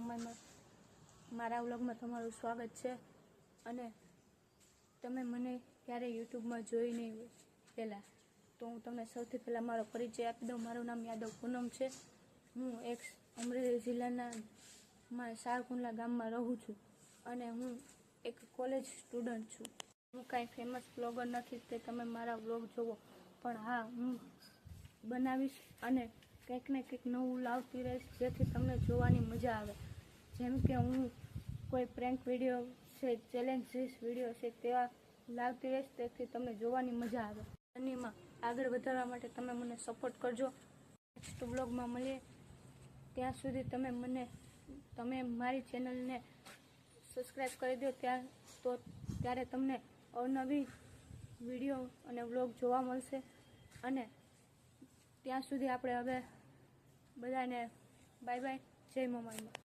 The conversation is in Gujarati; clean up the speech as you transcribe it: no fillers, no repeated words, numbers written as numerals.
મમ્મીમાં મારા વ્લોગમાં તમારું સ્વાગત છે। અને તમે મને ક્યારેય યુટ્યુબમાં જોઈ નહીં હોય પહેલાં, તો હું તમને સૌથી પહેલાં મારો પરિચય આપી દઉં। મારું નામ યાદવ પૂનમ છે। હું એક અમરેલી જિલ્લાના સારકુંડલા ગામમાં રહું છું અને હું એક કોલેજ સ્ટુડન્ટ છું। હું કાંઈ ફેમસ બ્લોગર નથી તે તમે મારા વ્લોગ જોવો, પણ હા, હું બનાવીશ અને કંઈક ને કંઈક નવું લાવતી રહીશ જેથી તમને જોવાની મજા આવે। જેમ કે હું કોઈ પ્રેન્ક વિડીયો છે, ચેલેન્જીસ વિડીયો છે તેવા લાવતી રહીશ તેથી તમને જોવાની મજા આવે। અને એમાં આગળ વધારવા માટે તમે મને સપોર્ટ કરજો। નેક્સ્ટ બ્લોગમાં મળીએ, ત્યાં સુધી તમે મારી ચેનલને સબસ્ક્રાઈબ કરી દો ત્યારે તમને અવનવી વિડીયો અને વ્લોગ જોવા મળશે। અને ત્યાં સુધી આપણે હવે બધાને બાય બાય, જય મમ્મી।